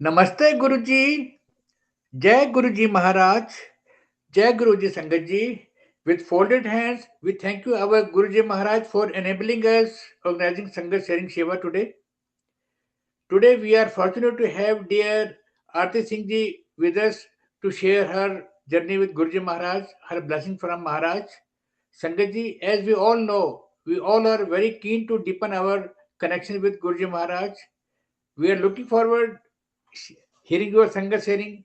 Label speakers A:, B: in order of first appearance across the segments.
A: नमस्ते गुरुजी, जय गुरुजी महाराज, जय गुरुजी Sangatji. With folded hands, we thank you, our Guruji Maharaj, for enabling us organizing Sangat sharing Shiva today. Today, we are fortunate to have dear AARTI Singh Ji with us to share her journey with Guruji Maharaj, her blessing from Maharaj. Sangatji, as we all know, we all are very keen to deepen our connection with Guruji Maharaj. We are looking forward hearing your Sangat sharing.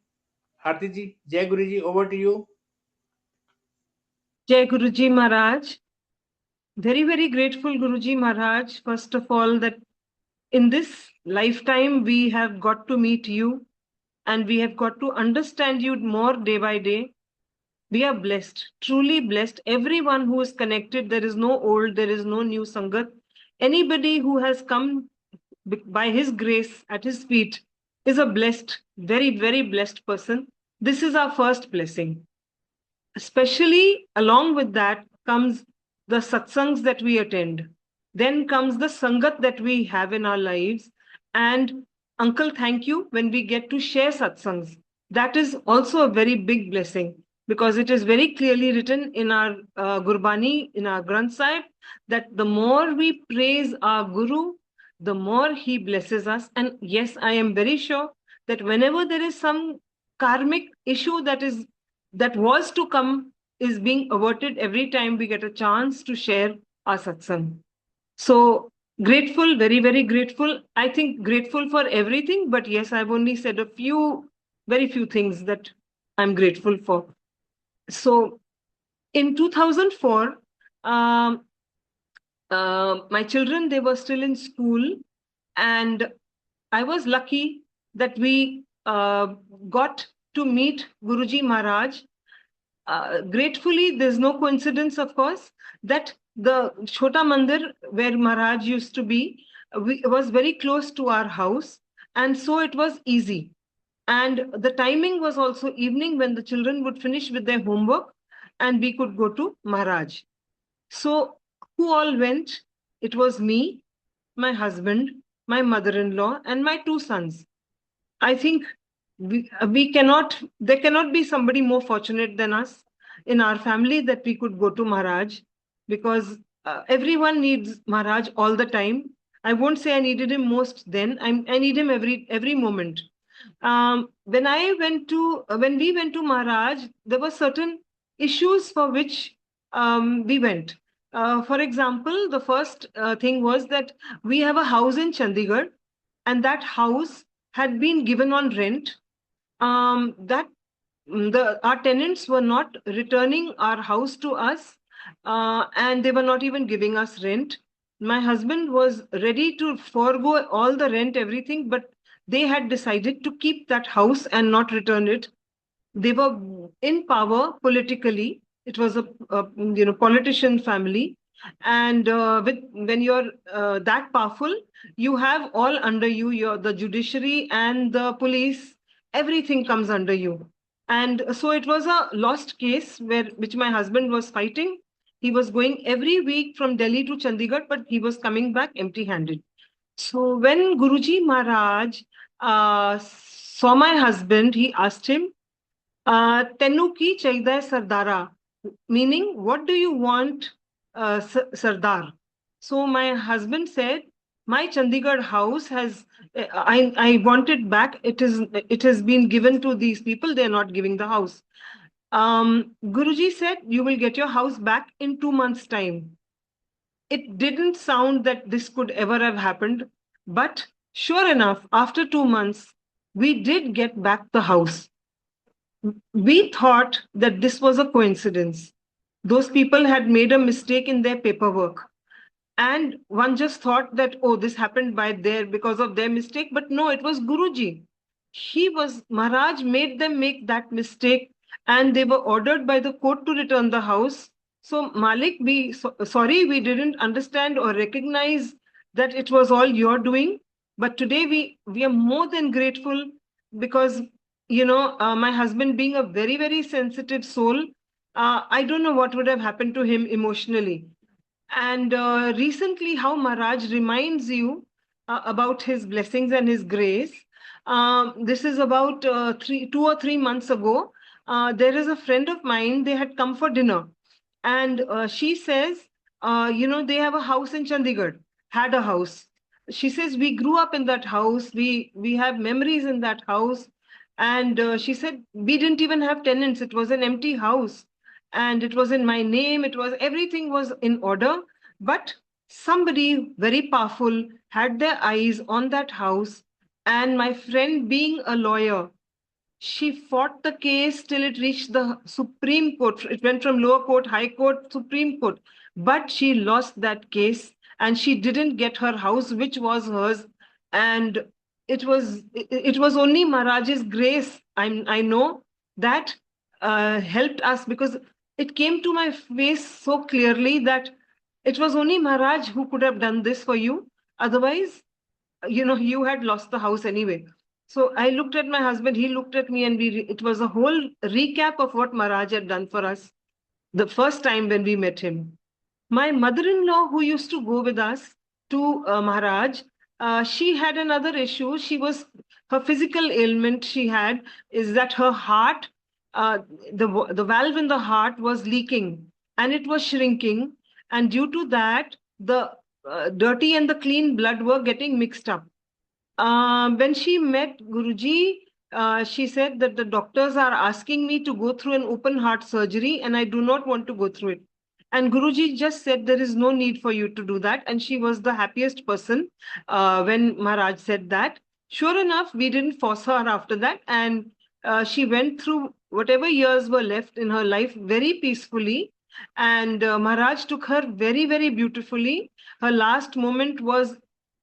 A: Aarti ji, Jai Guru ji, over to you.
B: Jai Guruji Maharaj. Very, very grateful, Guruji Maharaj, first of all, that in this lifetime we have got to meet you and we have got to understand you more day by day. We are blessed, truly blessed. Everyone who is connected, there is no old, there is no new Sangat. Anybody who has come by his grace at his feet is a blessed, very, very blessed person. This is our first blessing. Especially along with that comes the satsangs that we attend. Then comes the sangat that we have in our lives. And uncle, thank you when we get to share satsangs. That is also a very big blessing because it is very clearly written in our Gurbani, in our Granth Sahib, that the more we praise our Guru, the more he blesses us. And yes, I am very sure that whenever there is some karmic issue that was to come is being averted every time we get a chance to share our satsang. So grateful, very, very grateful. I think grateful for everything, but yes, I've only said very few things that I'm grateful for. So in 2004, my children, they were still in school, and I was lucky that we got to meet Guruji Maharaj. Gratefully, there's no coincidence, of course, that the Chota Mandir where Maharaj used to be was very close to our house, and so it was easy. And the timing was also evening when the children would finish with their homework and we could go to Maharaj. So who all went? It was me, my husband, my mother-in-law, and my two sons. I think there cannot be somebody more fortunate than us in our family that we could go to Maharaj, because everyone needs Maharaj all the time. I won't say I needed him most then. I need him every moment. When we went to Maharaj, there were certain issues for which we went. For example, the first thing was that we have a house in Chandigarh, and that house had been given on rent. Our tenants were not returning our house to us, and they were not even giving us rent. My husband was ready to forego all the rent, everything, but they had decided to keep that house and not return it. They were in power politically. It was a politician family, and when you're that powerful, you have all under you, the judiciary and the police, everything comes under you. And so it was a lost case which my husband was fighting. He was going every week from Delhi to Chandigarh, but he was coming back empty handed. So when Guruji Maharaj saw my husband, he asked him, Tenu ki chaida Sardara, meaning, what do you want, Sardar? So my husband said, my Chandigarh house I want it back. It has been given to these people. They're not giving the house. Guruji said, you will get your house back in 2 months' time. It didn't sound that this could ever have happened, but sure enough, after 2 months, we did get back the house. We thought that this was a coincidence. Those people had made a mistake in their paperwork. And one just thought that, oh, this happened because of their mistake. But no, it was Guruji. Maharaj made them make that mistake, and they were ordered by the court to return the house. So Malik, sorry, we didn't understand or recognize that it was all your doing. But today we are more than grateful because, my husband being a very, very sensitive soul, I don't know what would have happened to him emotionally. And recently, how Maharaj reminds you about his blessings and his grace. This is about 2 or 3 months ago. There is a friend of mine, they had come for dinner. And she says, they have a house in Chandigarh, had a house. She says, we grew up in that house. We have memories in that house. And she said, we didn't even have tenants. It was an empty house. And it was in my name. Everything was in order. But somebody very powerful had their eyes on that house. And my friend, being a lawyer, she fought the case till it reached the Supreme Court. It went from lower court, high court, Supreme Court. But she lost that case and she didn't get her house, which was hers. And it was only Maharaj's grace, I know, that helped us, because it came to my face so clearly that it was only Maharaj who could have done this for you. Otherwise, you had lost the house anyway. So I looked at my husband, he looked at me, and it was a whole recap of what Maharaj had done for us the first time when we met him. My mother-in-law, who used to go with us to Maharaj, she had another issue. Her physical ailment she had is that her heart, the valve in the heart was leaking and it was shrinking. And due to that, the dirty and the clean blood were getting mixed up. When she met Guruji, she said that the doctors are asking me to go through an open heart surgery and I do not want to go through it. And Guruji just said there is no need for you to do that. And she was the happiest person when Maharaj said that. Sure enough, we didn't force her after that. And she went through whatever years were left in her life very peacefully. And Maharaj took her very, very beautifully. Her last moment was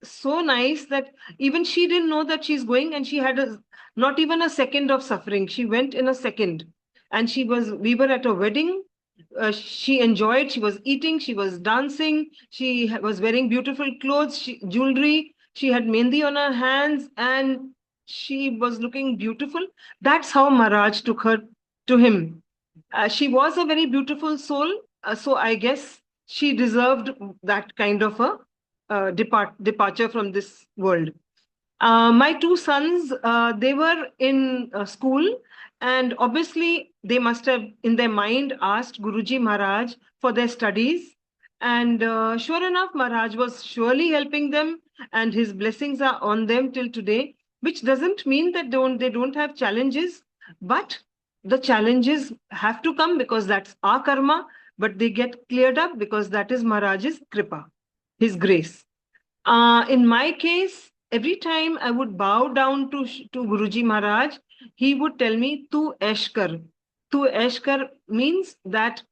B: so nice that even she didn't know that she's going, and she had not even a second of suffering. She went in a second. And we were at a wedding. She enjoyed, she was eating, she was dancing, she was wearing beautiful clothes, jewelry, she had mehndi on her hands, and she was looking beautiful. That's how Maharaj took her to him. She was a very beautiful soul, so I guess she deserved that kind of a departure from this world. My two sons, they were in school, and obviously they must have in their mind asked Guruji Maharaj for their studies. And sure enough, Maharaj was surely helping them, and his blessings are on them till today, which doesn't mean that they don't have challenges, but the challenges have to come because that's our karma, but they get cleared up because that is Maharaj's kripa, his grace. In my case, every time I would bow down to Guruji Maharaj, he would tell me, "Tu aish kar." Tu aish kar means that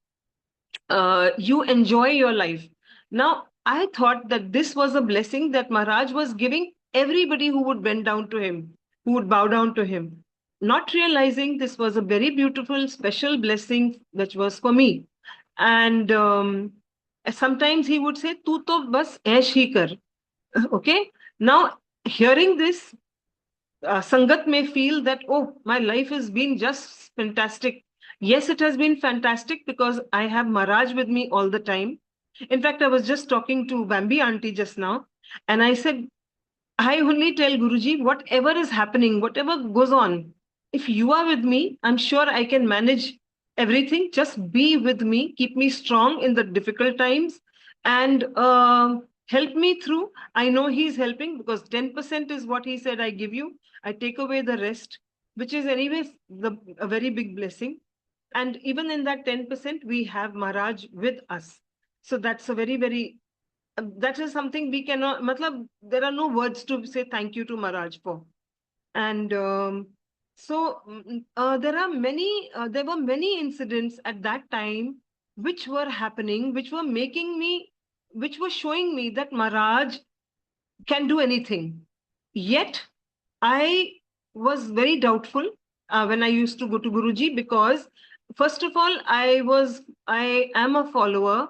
B: you enjoy your life. Now, I thought that this was a blessing that Maharaj was giving everybody who would bend down to him, who would bow down to him, not realizing this was a very beautiful, special blessing which was for me. And sometimes he would say, "Tu to bas aish hi kar." Okay. Now, hearing this, Sangat may feel that, oh, my life has been just fantastic. Yes, it has been fantastic because I have Maharaj with me all the time. In fact, I was just talking to Bambi auntie just now, and I said, I only tell Guruji, whatever is happening, whatever goes on, if you are with me, I'm sure I can manage everything. Just be with me, keep me strong in the difficult times, and help me through. I know he's helping because 10% is what he said I give you. I take away the rest, which is anyways a very big blessing. And even in that 10%, we have Maharaj with us. So that's a very, very, that is something we cannot, matlab, there are no words to say thank you to Maharaj for. And there were many incidents at that time which were happening, which were showing me that Maharaj can do anything. Yet, I was very doubtful when I used to go to Guruji because, first of all, I was a follower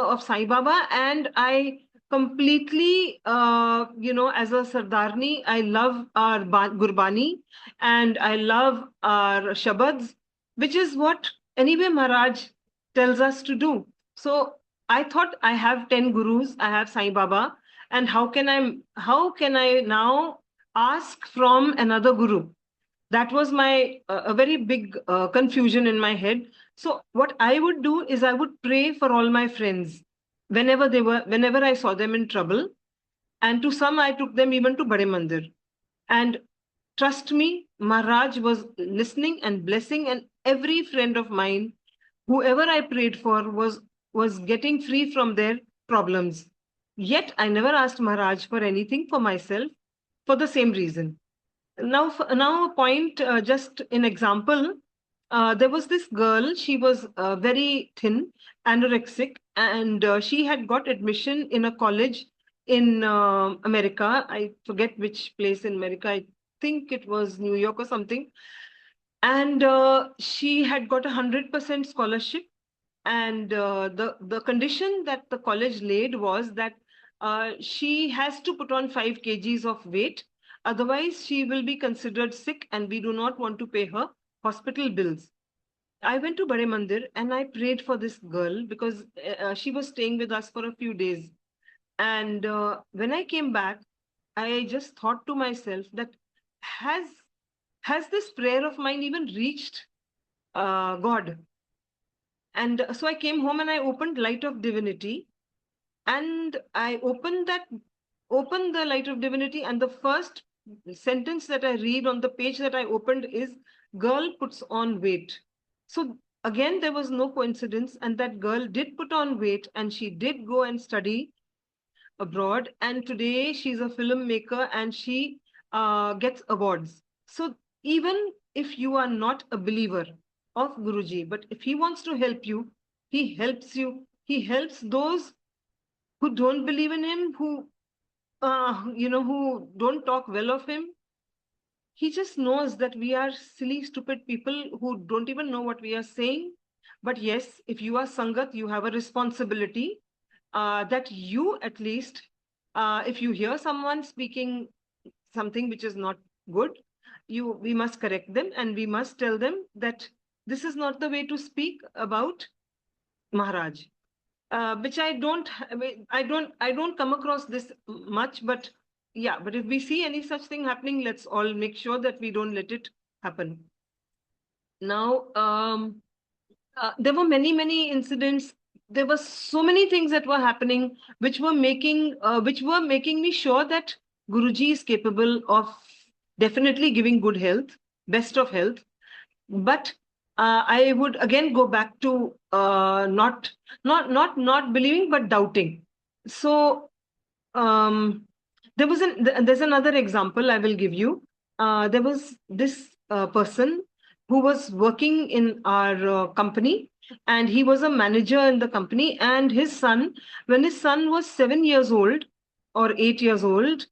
B: of Sai Baba, and I completely, as a Sardarni, I love our Gurbani and I love our Shabads, which is what anyway Maharaj tells us to do. So I thought I have 10 gurus, I have Sai Baba, and how can I now ask from another guru. That was my a very big confusion in my head. So what I would do is I would pray for all my friends whenever I saw them in trouble, and to some I took them even to Bade Mandir. And trust me, Maharaj was listening and blessing, and every friend of mine, whoever I prayed for, was getting free from their problems. Yet I never asked Maharaj for anything for myself for the same reason. Now a point, just an example. There was this girl. She was very thin, anorexic, and she had got admission in a college in America. I forget which place in America. I think it was New York or something. And she had got 100% scholarship. And the condition that the college laid was that she has to put on 5 kgs of weight, otherwise she will be considered sick, and we do not want to pay her hospital bills. I went to Bade Mandir and I prayed for this girl because she was staying with us for a few days. And when I came back, I just thought to myself that has has this prayer of mine even reached God? And so I came home and I opened Light of Divinity, and I opened the Light of Divinity, and the first sentence that I read on the page that I opened is, girl puts on weight. So again, there was no coincidence, and that girl did put on weight, and she did go and study abroad, and today she's a filmmaker, and she gets awards. So even if you are not a believer of Guruji, but if he wants to help you, he helps you. He helps those who don't believe in him, who don't talk well of him. He just knows that we are silly, stupid people who don't even know what we are saying. But yes, if you are Sangat, you have a responsibility that you at least, if you hear someone speaking something which is not good, we must correct them, and we must tell them that this is not the way to speak about Maharaj. Which I don't come across this much, but yeah, but if we see any such thing happening, let's all make sure that we don't let it happen. Now, there were many incidents. There were so many things that were happening, which were making me sure that Guruji is capable of definitely giving good health, best of health. But I would again go back to not believing, but doubting. So um, there's another example I will give you. There was this person who was working in our company, and he was a manager in the company. And when his son was 7 years old or 8 years old,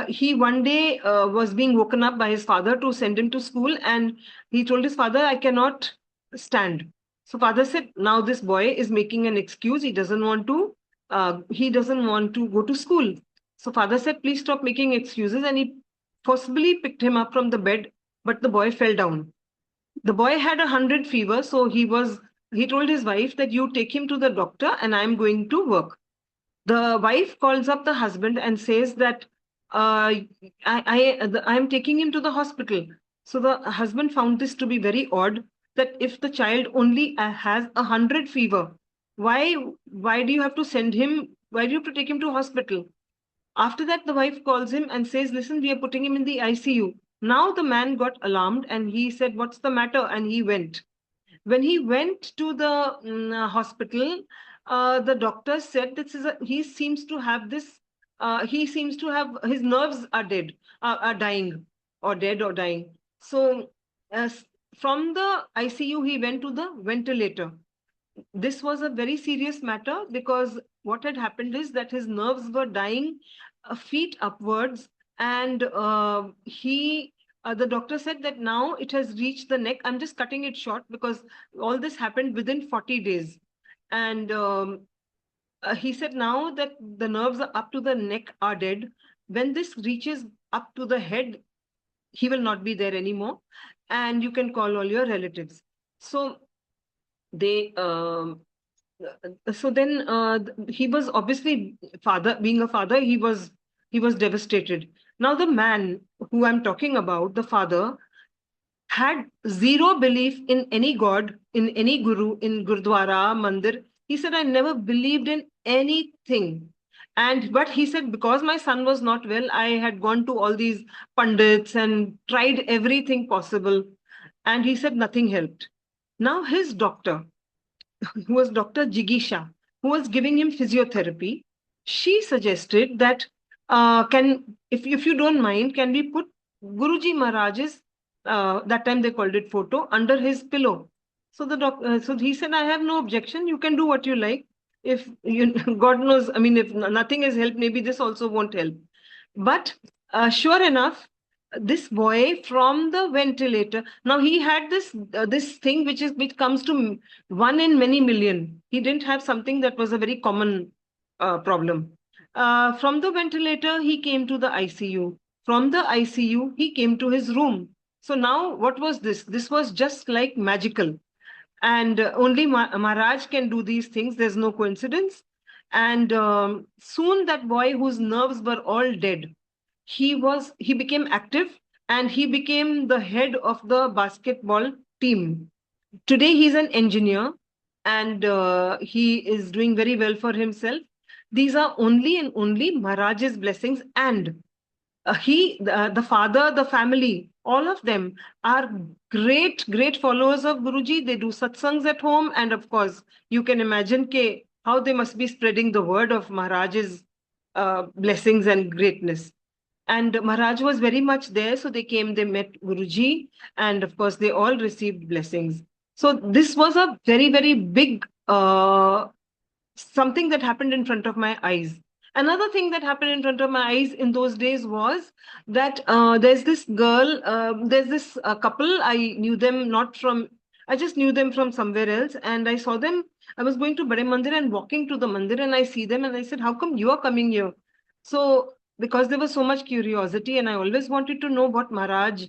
B: he one day was being woken up by his father to send him to school, and he told his father, "I cannot stand." So father said, "Now this boy is making an excuse. He doesn't want to go to school." So father said, "Please stop making excuses." And he forcibly picked him up from the bed, but the boy fell down. The boy had 100 fever, so he told his wife that, "You take him to the doctor and I'm going to work." The wife calls up the husband and says that, I'm taking him to the hospital. So the husband found this to be very odd, that if the child only has 100 fever, why do you have to send him? Why do you have to take him to hospital? After that, the wife calls him and says, "Listen, we are putting him in the ICU." Now the man got alarmed and he said, "What's the matter?" And he went. When he went to the hospital, the doctor said, he seems to have his nerves are dead, are dying, or dead or dying. So as from the ICU, he went to the ventilator. This was a very serious matter, because what had happened is that his nerves were dying feet upwards, and the doctor said that now it has reached the neck. I'm just cutting it short because all this happened within 40 days. And he said now that the nerves are up to the neck are dead. When this reaches up to the head, he will not be there anymore, and you can call all your relatives. So they so then he was obviously, father being a father, he was devastated. Now, the man who I'm talking about, the father, had zero belief in any god, in any guru, in Gurdwara, Mandir. He said, I never believed in anything. But he said, because my son was not well, I had gone to all these pundits and tried everything possible. And he said nothing helped. Now his doctor, who was Dr. Jigisha, who was giving him physiotherapy, she suggested that if you don't mind, can we put Guruji Maharaj's that time they called it photo under his pillow. So he said, I have no objection. You can do what you like. If you, God knows, I mean, if nothing has helped, maybe this also won't help. But sure enough, this boy from the ventilator. Now he had this thing which comes to one in many million. He didn't have something that was a very common problem. From the ventilator, he came to the ICU. From the ICU, he came to his room. So now, what was this? This was just like magical. And only Maharaj can do these things. There's no coincidence. And soon that boy whose nerves were all dead, he became active, and he became the head of the basketball team. Today he's an engineer, and he is doing very well for himself. These are only and only Maharaj's blessings. And the father, the family, all of them are great followers of Guruji. They do satsangs at home, and of course you can imagine how they must be spreading the word of Maharaj's blessings and greatness. And Maharaj was very much there. So they came, they met Guruji, and of course, they all received blessings. So this was a very big something that happened in front of my eyes. Another thing that happened in front of my eyes in those days was that there's this girl, there's this couple. I just knew them from somewhere else, and I saw them. I was going to Bade Mandir and walking to the Mandir, and I see them, and I said, how come you are coming here? So, because there was so much curiosity, and I always wanted to know what Maharaj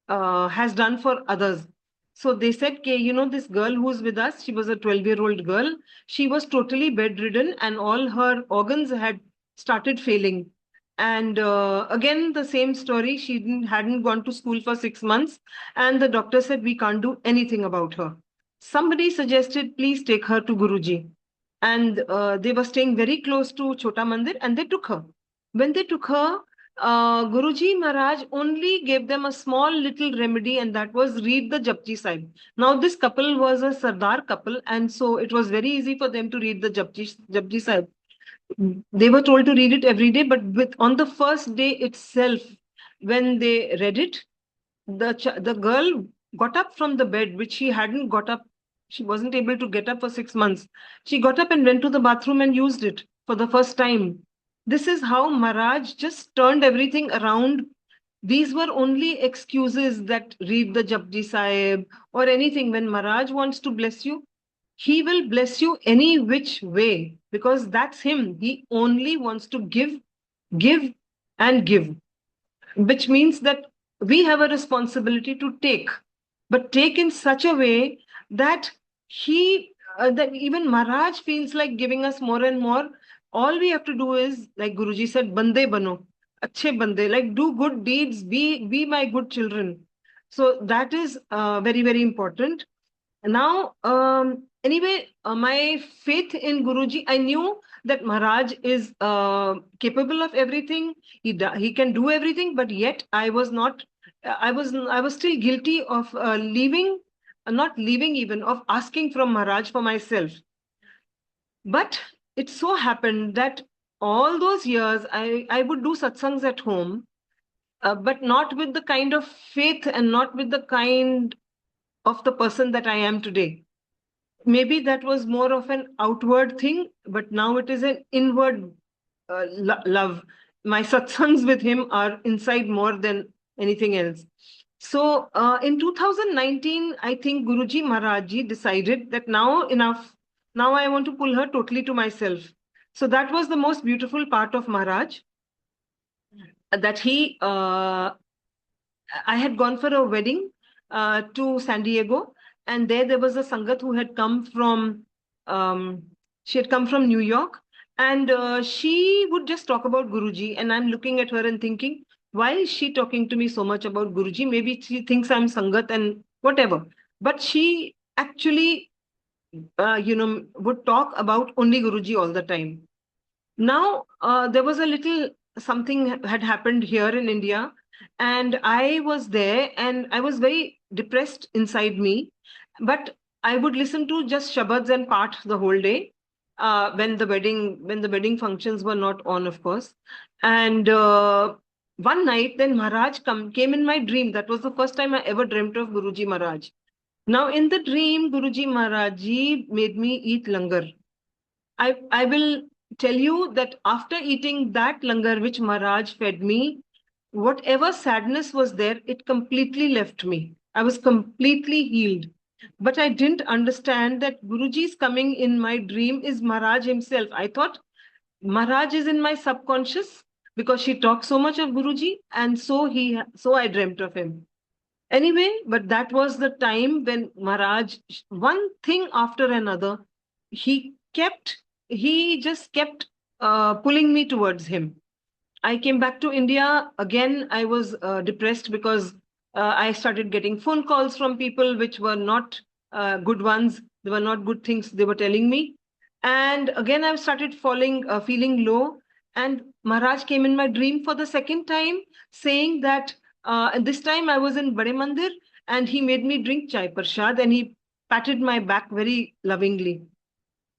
B: has done for others. So they said, this girl who's with us, she was a 12-year-old girl. She was totally bedridden, and all her organs had started failing. And again, the same story. She hadn't gone to school for 6 months, and the doctor said, we can't do anything about her. Somebody suggested, please take her to Guruji. And they were staying very close to Chota Mandir, and they took her. When they took her, Guruji Maharaj only gave them a small little remedy, and that was read the Japji Sahib. Now, this couple was a Sardar couple, and so it was very easy for them to read the Japji Sahib. They were told to read it every day, but on the first day itself, when they read it, the girl got up from the bed, which she hadn't got up. She wasn't able to get up for 6 months. She got up and went to the bathroom and used it for the first time. This is how Maharaj just turned everything around. These were only excuses that read the Japji Sahib or anything. When Maharaj wants to bless you, he will bless you any which way, because that's him. He only wants to give, and give, which means that we have a responsibility to take, but take in such a way that that even Maharaj feels like giving us more and more. All we have to do is, like Guruji said, bande bano, achhe bande, like do good deeds, be my good children. So that is very important. Now, anyway, my faith in Guruji, I knew that Maharaj is capable of everything. He can do everything, but yet I was not. I was still guilty of not leaving even, of asking from Maharaj for myself. But it so happened that all those years I would do satsangs at home, but not with the kind of faith and not with the kind of the person that I am today. Maybe that was more of an outward thing, but now it is an inward love. My satsangs with him are inside more than anything else. So in 2019, I think Guruji Maharaj decided that now enough. Now I want to pull her totally to myself. So that was the most beautiful part of Maharaj, that I had gone for a wedding to San Diego, and there was a Sangat who had come from, she had come from New York, and she would just talk about Guruji, and I'm looking at her and thinking, why is she talking to me so much about Guruji? Maybe she thinks I'm Sangat and whatever. But she actually, would talk about only Guruji all the time. Now, there was a little something had happened here in India, and I was there, and I was very depressed inside me. But I would listen to just shabads and part the whole day, when the wedding functions were not on, of course. And one night, then Maharaj came in my dream. That was the first time I ever dreamt of Guruji Maharaj. Now, in the dream, Guruji Maharaj ji made me eat langar. I will tell you that after eating that langar which Maharaj fed me, whatever sadness was there, it completely left me. I was completely healed. But I didn't understand that Guruji's coming in my dream is Maharaj himself. I thought Maharaj is in my subconscious because she talks so much of Guruji, and so I dreamt of him. Anyway, but that was the time when Maharaj, one thing after another, he just kept pulling me towards him. I came back to India. Again, I was depressed because I started getting phone calls from people which were not good ones. They were not good things they were telling me. And again, I started feeling low. And Maharaj came in my dream for the second time, saying that, and this time I was in Bade Mandir, and he made me drink chai prasad, and he patted my back very lovingly.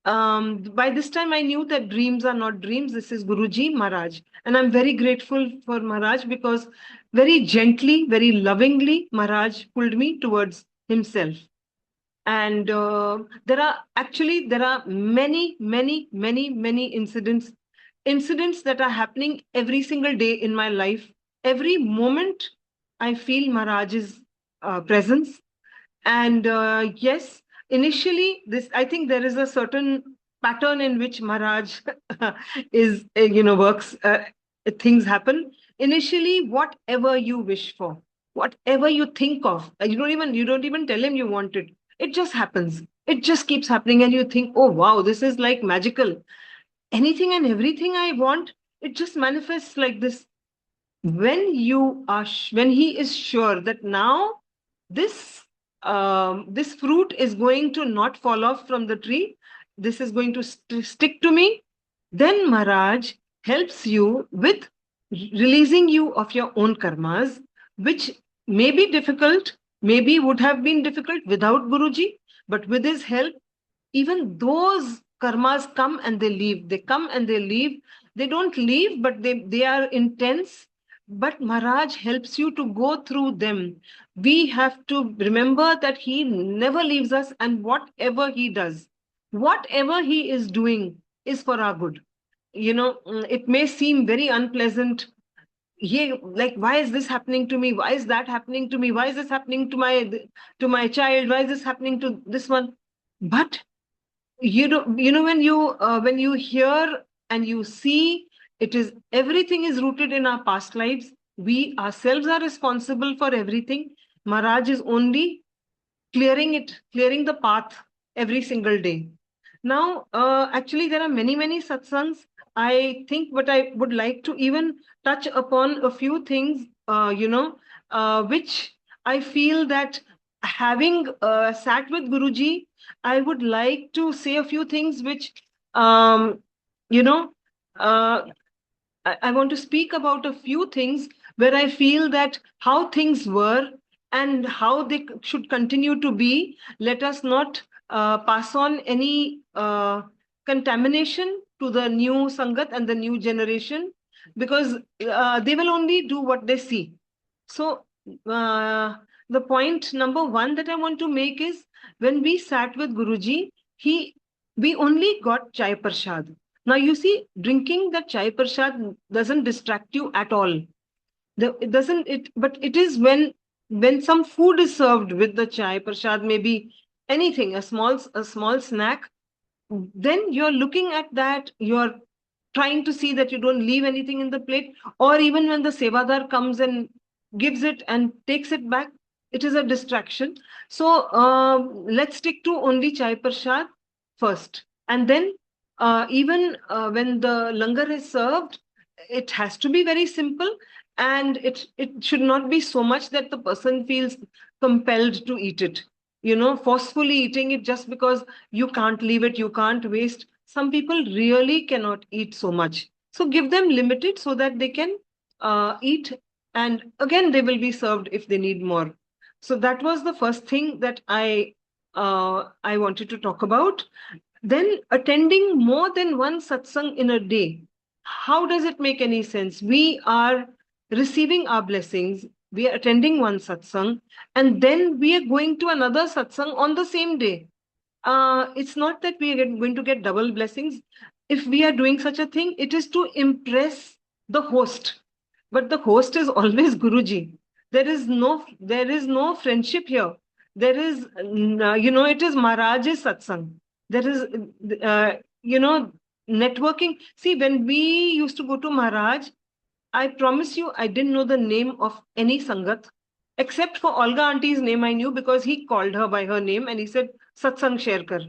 B: By this time, I knew that dreams are not dreams. This is Guruji Maharaj. And I'm very grateful for Maharaj because very gently, very lovingly, Maharaj pulled me towards himself. And there are many incidents that are happening every single day in my life. Every moment I feel Maharaj's presence. And yes, initially, I think there is a certain pattern in which Maharaj is, works. Things happen. Initially, whatever you wish for, whatever you think of, you don't even tell him you want it. It just happens. It just keeps happening, and you think, oh wow, this is like magical. Anything and everything I want, it just manifests like this. When he is sure that now this fruit is going to not fall off from the tree, this is going to stick to me, then Maharaj helps you with releasing you of your own karmas, which may be difficult, maybe would have been difficult without Guruji, but with his help, even those karmas come and they leave. They come and they leave. They don't leave, but they are intense. But Maharaj helps you to go through them. We have to remember that he never leaves us, and whatever he is doing is for our good. It may seem very unpleasant. Like, why is this happening to me? Why is that happening to me? Why is this happening to my child? Why is this happening to this one? But when you hear and you see, everything is rooted in our past lives. We ourselves are responsible for everything. Maharaj is only clearing the path every single day. Now, actually, there are many satsangs, I think, but I would like to even touch upon a few things, which I feel that, having sat with Guruji, I would like to say a few things which, you know, uh, I want to speak about a few things where I feel that how things were and how they should continue to be. Let us not pass on any contamination to the new Sangat and the new generation, because they will only do what they see. So, the point number one that I want to make is, when we sat with Guruji, we only got chai prasad. Now, you see, drinking that chai prasad doesn't distract you at all. It doesn't it, but it is when some food is served with the chai prasad, maybe anything, a small snack, then you're looking at that, you're trying to see that you don't leave anything in the plate, or even when the sevadar comes and gives it and takes it back, it is a distraction. So let's stick to only chai prasad first, and then even when the langar is served, it has to be very simple. and it should not be so much that the person feels compelled to eat it, forcefully eating it just because you can't leave it, you can't waste. Some people really cannot eat so much, so give them limited so that they can eat, and again they will be served if they need more. So that was the first thing that I wanted to talk about. Then attending more than one satsang in a day, how does it make any sense? We are receiving our blessings, we are attending one satsang, and then we are going to another satsang on the same day. It's not that we are going to get double blessings. If we are doing such a thing, it is to impress the host. But the host is always Guruji. There is no friendship here. There is, it is Maharaj's satsang. There is, networking. See, when we used to go to Maharaj, I promise you, I didn't know the name of any Sangat, except for Olga Auntie's name I knew because he called her by her name and he said, Satsang share kar.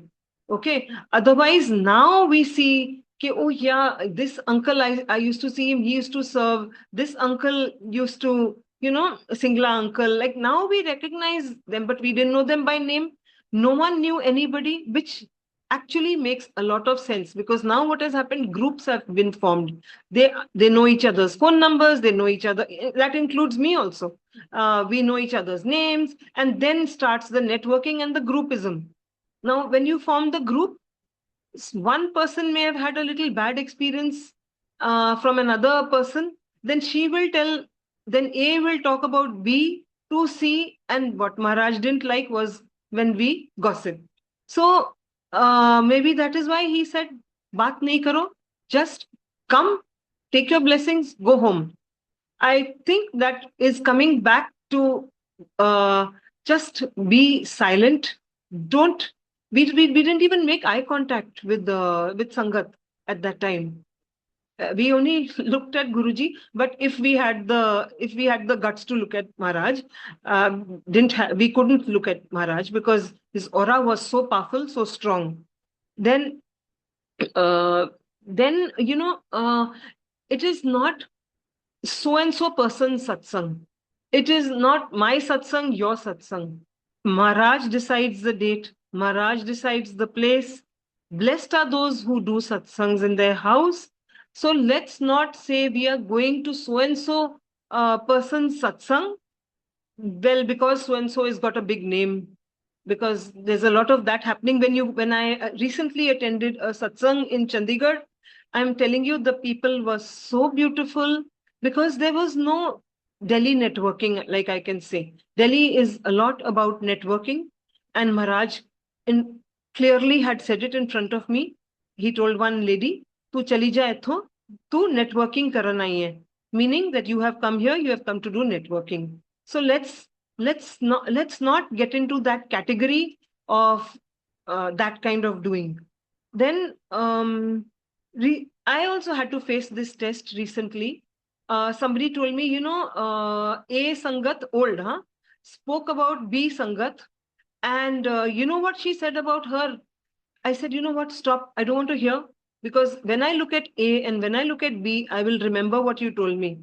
B: Okay. Otherwise, now we see, oh yeah, this uncle, I used to see him, he used to serve. This uncle used to, Singla uncle. Like now we recognize them, but we didn't know them by name. No one knew anybody, which actually makes a lot of sense because now what has happened, groups have been formed. They know each other's phone numbers, they know each other, that includes me also. We know each other's names, and then starts the networking and the groupism. Now when you form the group, one person may have had a little bad experience from another person, then she will tell, then A will talk about B to C, and what Maharaj didn't like was when we gossip. So maybe that is why he said, baat nahi karo, just come, take your blessings, go home. I think that is coming back to just be silent. Don't we didn't even make eye contact with Sangat at that time. We only looked at Guruji, but if we had the guts to look at Maharaj, we couldn't look at Maharaj because his aura was so powerful, so strong. Then, uh, then it is not so and so person's satsang. It is not my satsang, your satsang. Maharaj decides the date. Maharaj decides the place. Blessed are those who do satsangs in their house. So let's not say we are going to so and so person's satsang. Well, because so and so has got a big name. Because there's a lot of that happening when I recently attended a satsang in Chandigarh. I'm telling you, the people were so beautiful because there was no Delhi networking, like I can say. Delhi is a lot about networking, and Maharaj clearly had said it in front of me. He told one lady, "Tu chali ja etho, tu networking karana hi hai," meaning that you have come here, you have come to do networking. So let's not get into that category of that kind of doing. Then I also had to face this test recently. Somebody told me, A Sangat old, huh? Spoke about B Sangat, and you know what she said about her? I said, you know what? Stop. I don't want to hear, because when I look at A and when I look at B, I will remember what you told me.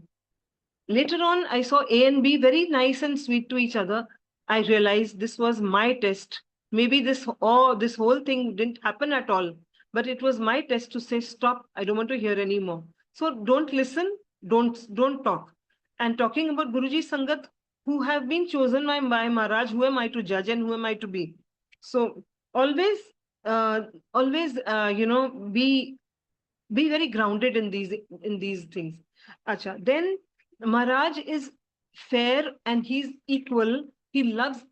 B: Later on, I saw A and B very nice and sweet to each other. I realized this was my test. Maybe this whole thing didn't happen at all, but it was my test to say, stop, I don't want to hear anymore. So don't listen, don't talk. And talking about Guruji Sangat, who have been chosen by Maharaj, who am I to judge and who am I to be? So always, always, be very grounded in these things. Acha. Then Maharaj is fair and he's equal. He loves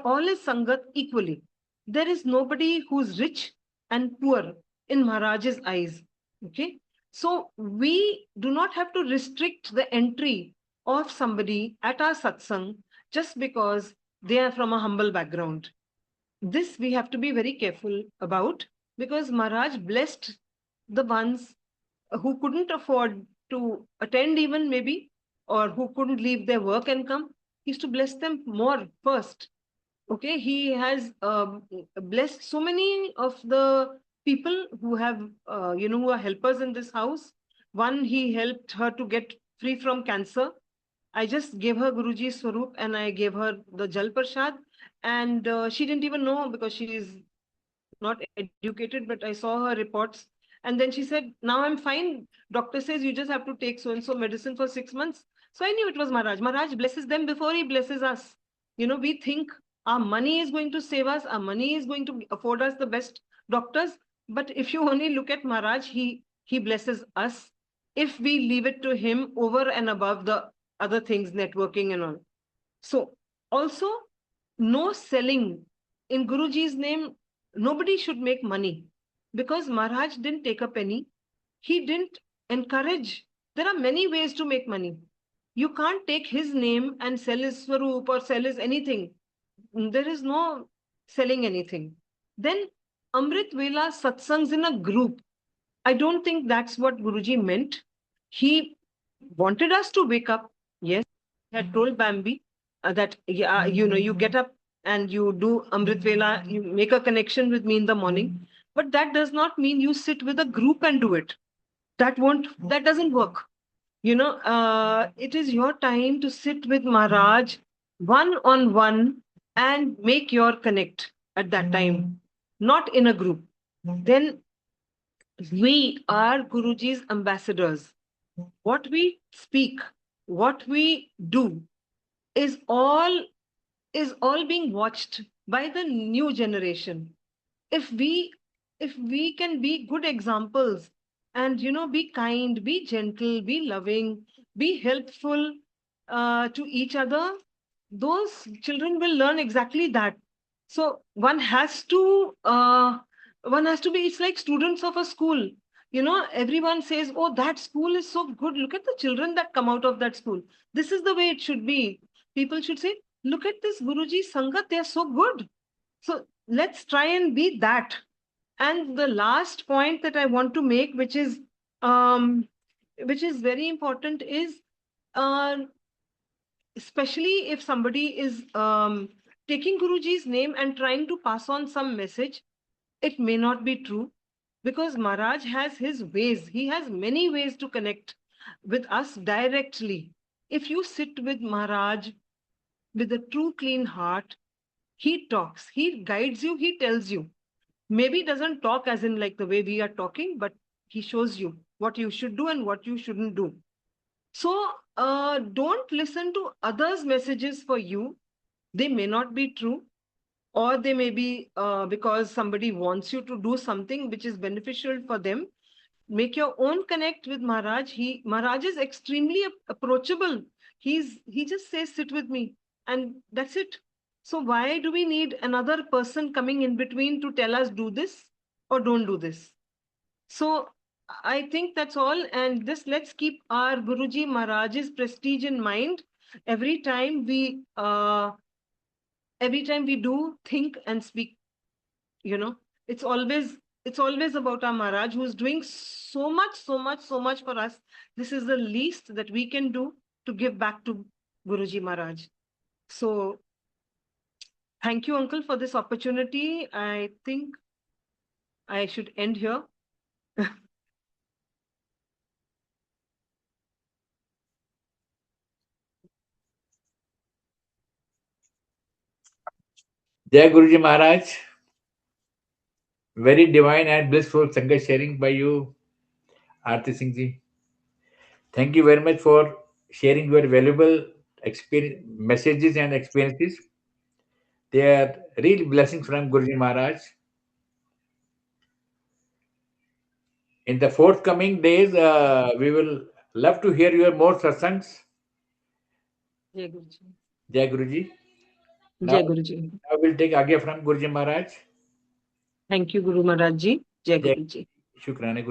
B: all his sangat equally. There is nobody who's rich and poor in Maharaj's eyes. Okay. So we do not have to restrict the entry of somebody at our satsang just because they are from a humble background. This we have to be very careful about, because Maharaj blessed the ones who couldn't afford to attend even maybe, or who couldn't leave their work and come. He used to bless them more first. Okay, he has blessed so many of the people who have, who are helpers in this house. One, he helped her to get free from cancer. I just gave her Guruji's Swaroop and I gave her the Jal Prasad, and she didn't even know because she is not educated, but I saw her reports. And then she said, now I'm fine. Doctor says you just have to take so-and-so medicine for 6 months. So I knew it was Maharaj. Maharaj blesses them before he blesses us. We think our money is going to save us. Our money is going to afford us the best doctors. But if you only look at Maharaj, he blesses us if we leave it to him over and above the other things, networking and all. So also, no selling. In Guruji's name, nobody should make money because Maharaj didn't take a penny. He didn't encourage. There are many ways to make money. You can't take his name and sell his Swaroop or sell his anything. There is no selling anything. Then Amrit Vela satsangs in a group. I don't think that's what Guruji meant. He wanted us to wake up. Yes, he had told Bambi that, yeah, you get up and you do Amrit Vela, you make a connection with me in the morning. But that does not mean you sit with a group and do it. That doesn't work. It is your time to sit with Maharaj one on one and make your connect at that time, not in a group. Then we are Guruji's ambassadors. What we speak, what we do is all being watched by the new generation. If we can be good examples and be kind, be gentle, be loving, be helpful to each other, those children will learn exactly that. So one has to be, it's like students of a school. Everyone says, oh, that school is so good, look at the children that come out of that school. This is the way it should be. People should say, look at this Guruji Sangat, they are so good. So let's try and be that. And the last point that I want to make, which is very important, is uh, especially if somebody is taking Guruji's name and trying to pass on some message, it may not be true because Maharaj has his ways. He has many ways to connect with us directly. If you sit with Maharaj with a true clean heart, he talks, he guides you, he tells you. Maybe doesn't talk as in like the way we are talking, but he shows you what you should do and what you shouldn't do. So don't listen to others' messages for you. They may not be true, or they may be because somebody wants you to do something which is beneficial for them. Make your own connect with Maharaj. Maharaj is extremely approachable. He just says, sit with me, and that's it. So why do we need another person coming in between to tell us do this or don't do this? So I think that's all. And just let's keep our Guruji Maharaj's prestige in mind every time we do think and speak. It's always about our Maharaj, who's doing so much for us. This is the least that we can do to give back to Guruji Maharaj. So thank you, uncle, for this opportunity. I think I should end here.
A: Jai Guruji Maharaj. Very divine and blissful Sangat sharing by you, Aarti Singh ji. Thank you very much for sharing your valuable messages and experiences. They are real blessings from Guruji Maharaj. In the forthcoming days, we will love to hear your more satsangs.
B: Jai Guruji.
A: Jai Guruji. Now,
B: Jai Guruji.
A: I will take Agya from Guruji Maharaj.
B: Thank you, Guru Maharaj ji. Jai
A: Jai
B: Guruji.
A: Shukrana Guruji.